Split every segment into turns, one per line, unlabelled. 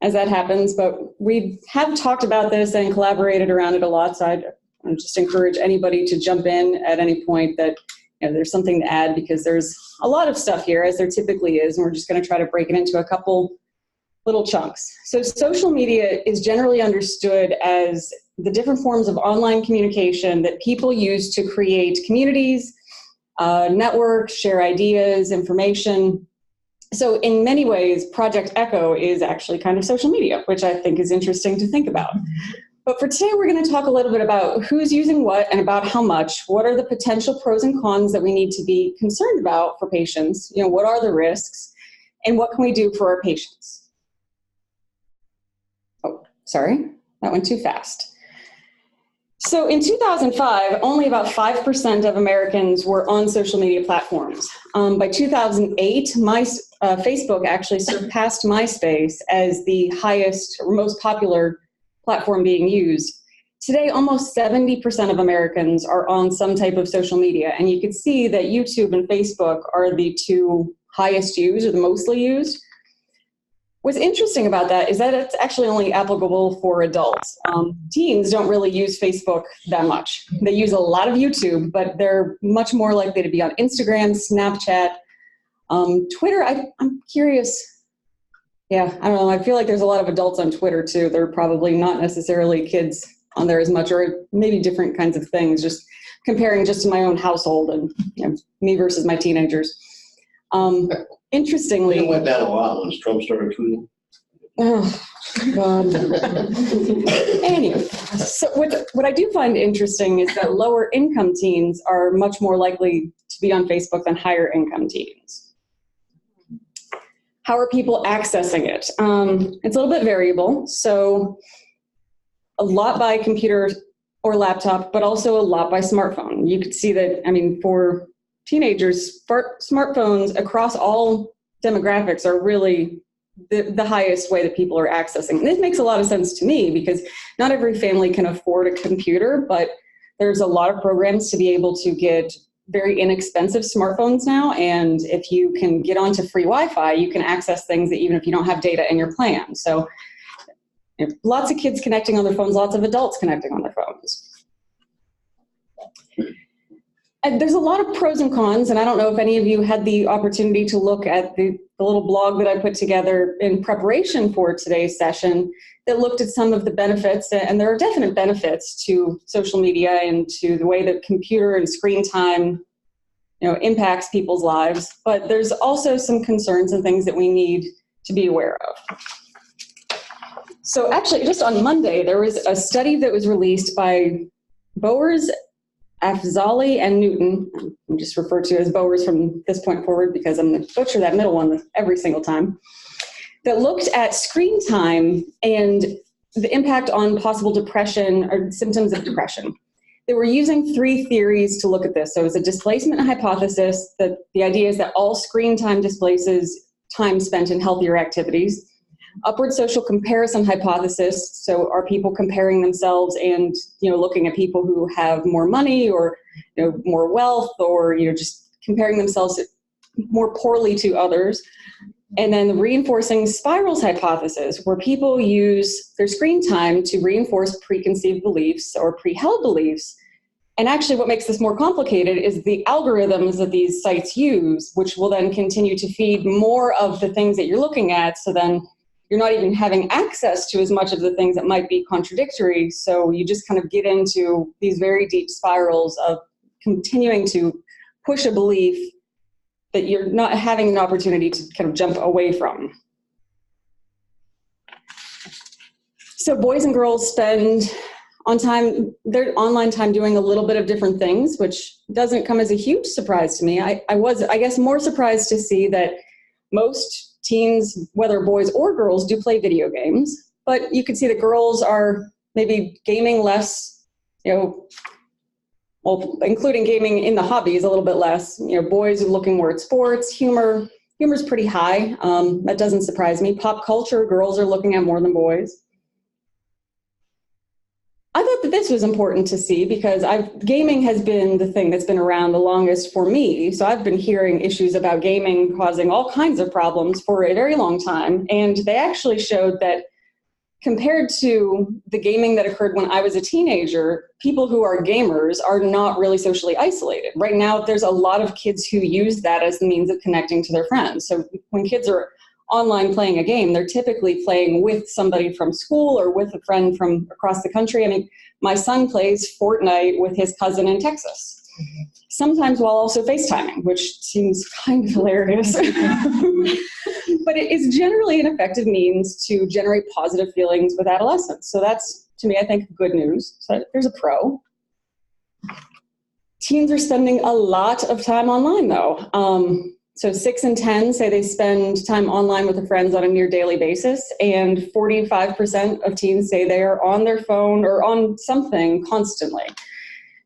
as that happens, but we have talked about this and collaborated around it a lot, so I just encourage anybody to jump in at any point that there's something to add, because there's a lot of stuff here, as there typically is, and we're just going to try to break it into a couple little chunks. So social media is generally understood as the different forms of online communication that people use to create communities, network, share ideas, information. So in many ways, Project Echo is actually kind of social media, which I think is interesting to think about. But for today, we're going to talk a little bit about who's using what and about how much. What are the potential pros and cons that we need to be concerned about for patients? What are the risks? And what can we do for our patients? Oh, sorry, that went too fast. So in 2005, only about 5% of Americans were on social media platforms. By 2008, Facebook actually surpassed MySpace as the highest or most popular platform being used. Today, almost 70% of Americans are on some type of social media, and you can see that YouTube and Facebook are the two highest used or the mostly used. What's interesting about that is that it's actually only applicable for adults. Teens don't really use Facebook that much. They use a lot of YouTube, but they're much more likely to be on Instagram, Snapchat, Twitter. I'm curious. Yeah, I don't know. I feel like there's a lot of adults on Twitter too. They're probably not necessarily kids on there as much, or maybe different kinds of things, just comparing just to my own household and me versus my teenagers. Interestingly,
it went down a lot once Trump started tweeting.
Oh, God. Anyway, so what I do find interesting is that lower income teens are much more likely to be on Facebook than higher income teens. How are people accessing it? It's a little bit variable. So a lot by computer or laptop, but also a lot by smartphone. You could see that, for teenagers, smartphones across all demographics are really the highest way that people are accessing. And this makes a lot of sense to me, because not every family can afford a computer, but there's a lot of programs to be able to get very inexpensive smartphones now. And if you can get onto free Wi-Fi, you can access things that even if you don't have data in your plan. So lots of kids connecting on their phones, lots of adults connecting on their phones. And there's a lot of pros and cons, and I don't know if any of you had the opportunity to look at the little blog that I put together in preparation for today's session that looked at some of the benefits, and there are definite benefits to social media and to the way that computer and screen time impacts people's lives, but there's also some concerns and things that we need to be aware of. So actually, just on Monday, there was a study that was released by Bowers, Afzali, and Newton. I'm just referred to as Bowers from this point forward because I'm going to butcher that middle one every single time, that looked at screen time and the impact on possible depression or symptoms of depression. They were using 3 theories to look at this. So it was a displacement hypothesis, that the idea is that all screen time displaces time spent in healthier activities. Upward social comparison hypothesis, so are people comparing themselves and looking at people who have more money or more wealth, or just comparing themselves more poorly to others. And then the reinforcing spirals hypothesis, where people use their screen time to reinforce preconceived beliefs or pre-held beliefs. And actually what makes this more complicated is the algorithms that these sites use, which will then continue to feed more of the things that you're looking at. So then you're not even having access to as much of the things that might be contradictory. So you just kind of get into these very deep spirals of continuing to push a belief that you're not having an opportunity to kind of jump away from. So boys and girls spend their online time doing a little bit of different things, which doesn't come as a huge surprise to me. I was, I guess, more surprised to see that most teens, whether boys or girls, do play video games, but you can see that girls are maybe gaming less, including gaming in the hobbies a little bit less. Boys are looking more at sports, humor's pretty high. That doesn't surprise me. Pop culture, girls are looking at more than boys. I thought thought that this was important to see because gaming has been the thing that's been around the longest for me. So I've been hearing issues about gaming causing all kinds of problems for a very long time. And they actually showed that compared to the gaming that occurred when I was a teenager, people who are gamers are not really socially isolated. Right now, there's a lot of kids who use that as the means of connecting to their friends. So when kids are online playing a game, they're typically playing with somebody from school or with a friend from across the country. I mean, my son plays Fortnite with his cousin in Texas, sometimes while also FaceTiming, which seems kind of hilarious. But it is generally an effective means to generate positive feelings with adolescents. So that's, to me, I think, good news. So there's a pro. Teens are spending a lot of time online, though. So 6 in 10 say they spend time online with their friends on a near daily basis, and 45% of teens say they are on their phone or on something constantly.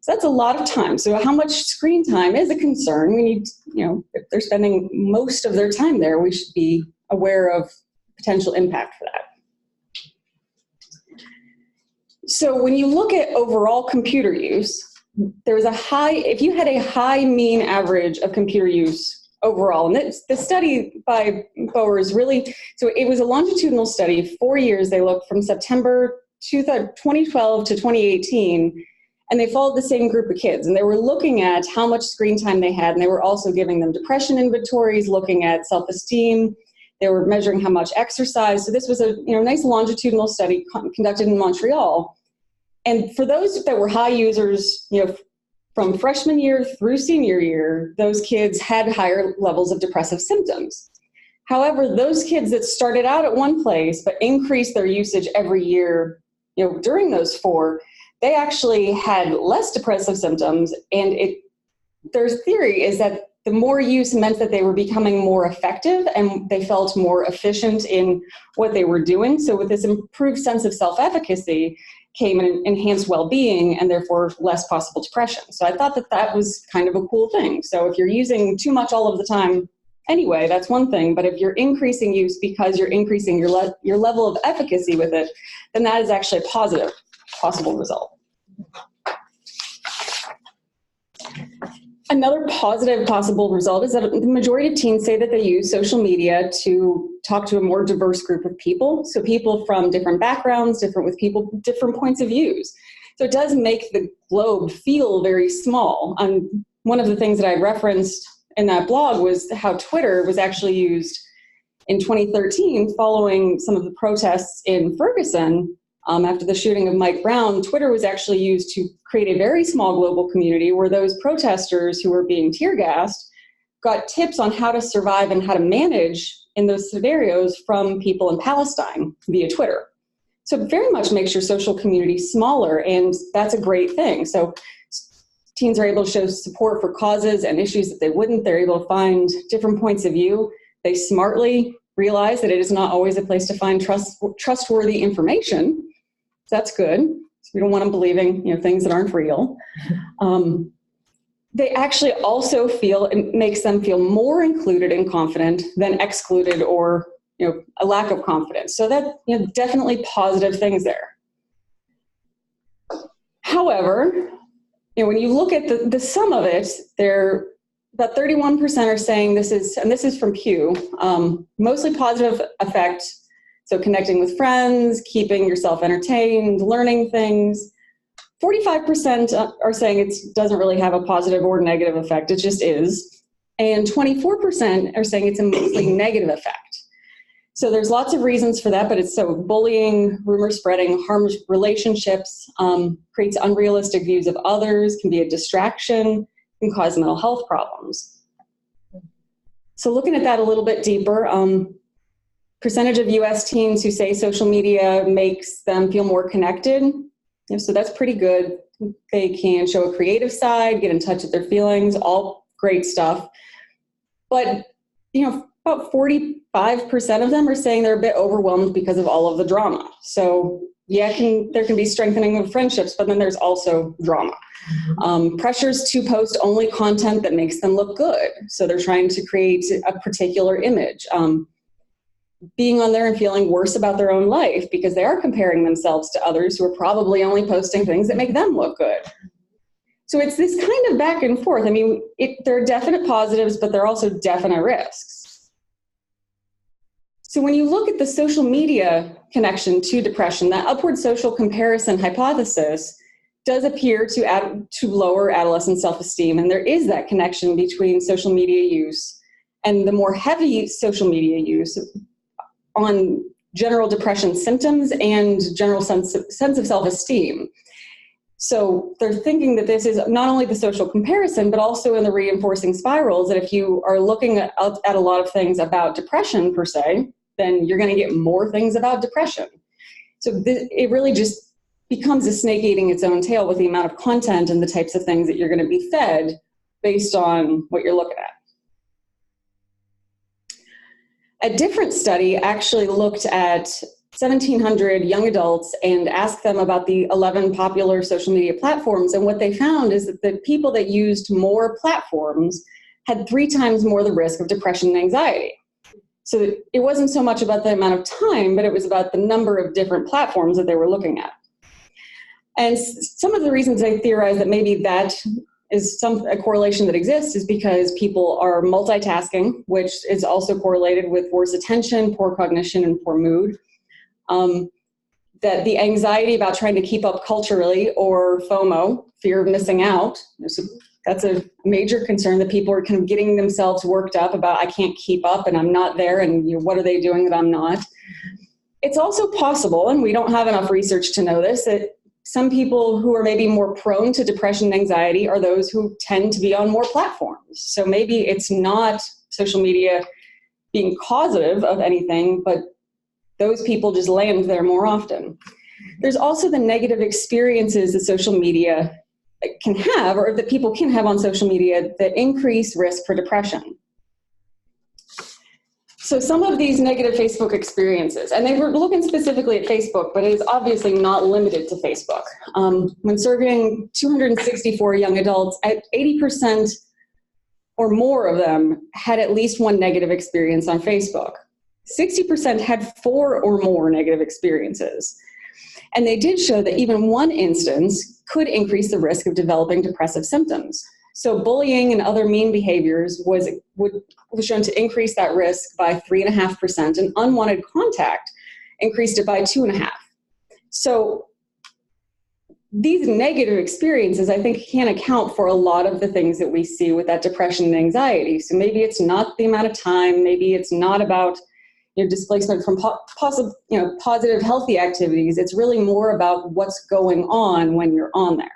So that's a lot of time. So how much screen time is a concern? We need, if they're spending most of their time there, we should be aware of potential impact for that. So when you look at overall computer use, there was if you had a high mean average of computer use overall, and the study by Bowers really, so it was a longitudinal study, 4 years. They looked from September 2012 to 2018, and they followed the same group of kids, and they were looking at how much screen time they had, and they were also giving them depression inventories, looking at self-esteem. They were measuring how much exercise. So this was a nice longitudinal study conducted in Montreal. And for those that were high users, from freshman year through senior year, those kids had higher levels of depressive symptoms. However, those kids that started out at one place but increased their usage every year, during those 4, they actually had less depressive symptoms. And their theory is that the more use meant that they were becoming more effective and they felt more efficient in what they were doing. So with this improved sense of self-efficacy came an enhanced well-being and therefore less possible depression. So I thought that was kind of a cool thing. So if you're using too much all of the time anyway, that's one thing. But if you're increasing use because you're increasing your level of efficacy with it, then that is actually a positive possible result. Another positive possible result is that the majority of teens say that they use social media to talk to a more diverse group of people. So people from different backgrounds, different points of views. So it does make the globe feel very small. One of the things that I referenced in that blog was how Twitter was actually used in 2013 following some of the protests in Ferguson. After the shooting of Mike Brown, Twitter was actually used to create a very small global community where those protesters who were being tear gassed got tips on how to survive and how to manage in those scenarios from people in Palestine via Twitter. So it very much makes your social community smaller, and that's a great thing. So teens are able to show support for causes and issues that they wouldn't. They're able to find different points of view. They smartly realize that it is not always a place to find trustworthy information. That's good. So we don't want them believing, things that aren't real. They actually also it makes them feel more included and confident than excluded or, a lack of confidence. So that, definitely positive things there. However, when you look at the sum of it, about 31% are saying this is from Pew, mostly positive effect. So connecting with friends, keeping yourself entertained, learning things. 45% are saying it doesn't really have a positive or negative effect. It just is. And 24% are saying it's a mostly negative effect. So there's lots of reasons for that, but it's bullying, rumor spreading, harms relationships, creates unrealistic views of others, can be a distraction, can cause mental health problems. So looking at that a little bit deeper, percentage of US teens who say social media makes them feel more connected. So that's pretty good. They can show a creative side, get in touch with their feelings, all great stuff. But, about 45% of them are saying they're a bit overwhelmed because of all of the drama. So yeah, there can be strengthening of friendships, but then there's also drama. Pressures to post only content that makes them look good. So they're trying to create a particular image. being on there and feeling worse about their own life because they are comparing themselves to others who are probably only posting things that make them look good. So it's this kind of back and forth. I mean, there are definite positives, but there are also definite risks. So when you look at the social media connection to depression, that upward social comparison hypothesis does appear to lower adolescent self-esteem. And there is that connection between social media use and the more heavy social media use on general depression symptoms and general sense of self-esteem. So they're thinking that this is not only the social comparison, but also in the reinforcing spirals, that if you are looking at a lot of things about depression per se, then you're going to get more things about depression. So it really just becomes a snake eating its own tail with the amount of content and the types of things that you're going to be fed based on what you're looking at. A different study actually looked at 1,700 young adults and asked them about the 11 popular social media platforms. And what they found is that the people that used more platforms had 3 times more the risk of depression and anxiety. So it wasn't so much about the amount of time, but it was about the number of different platforms that they were looking at. And some of the reasons I theorize that maybe that is a correlation that exists is because people are multitasking, which is also correlated with worse attention, poor cognition, and poor mood. That the anxiety about trying to keep up culturally, or FOMO, fear of missing out, that's a major concern, that people are kind of getting themselves worked up about, I can't keep up and I'm not there, and what are they doing that I'm not? It's also possible, and we don't have enough research to know this, that some people who are maybe more prone to depression and anxiety are those who tend to be on more platforms. So maybe it's not social media being causative of anything, but those people just land there more often. There's also the negative experiences that social media can have, or that people can have on social media, that increase risk for depression. So some of these negative Facebook experiences, and they were looking specifically at Facebook, but it is obviously not limited to Facebook. When surveying 264 young adults, 80% or more of them had at least one negative experience on Facebook. 60% had 4 or more negative experiences. And they did show that even one instance could increase the risk of developing depressive symptoms. So bullying and other mean behaviors was shown to increase that risk by 3.5%, and unwanted contact increased it by 2.5%. So these negative experiences, I think, can account for a lot of the things that we see with that depression and anxiety. So maybe it's not the amount of time, maybe it's not about displacement from positive, healthy activities. It's really more about what's going on when you're on there.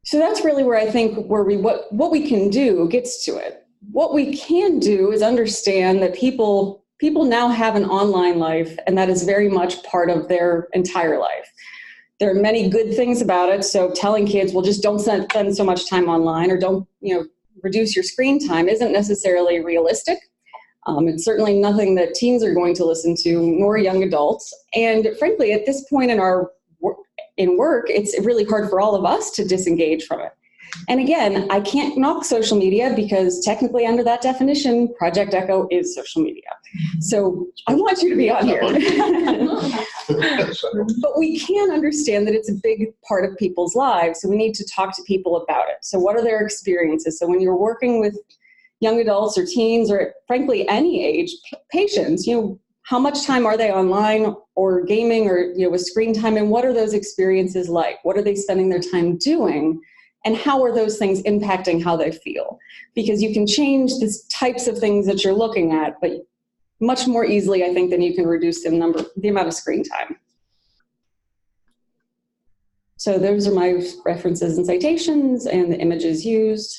So that's really where I think what we can do gets to it. What we can do is understand that people now have an online life, and that is very much part of their entire life. There are many good things about it. So telling kids, well, just don't spend so much time online, or don't, reduce your screen time, isn't necessarily realistic. It's certainly nothing that teens are going to listen to, nor young adults. And frankly, at this point in work, it's really hard for all of us to disengage from it. And again, I can't knock social media, because technically under that definition, Project Echo is social media. So I want you to be on here. But we can understand that it's a big part of people's lives. So we need to talk to people about it. So what are their experiences? So when you're working with young adults or teens, or frankly any age patients, how much time are they online or gaming, or with screen time, and what are those experiences like? What are they spending their time doing, and how are those things impacting how they feel? Because you can change the types of things that you're looking at, but much more easily, I think, than you can reduce the amount of screen time. So those are my references and citations and the images used.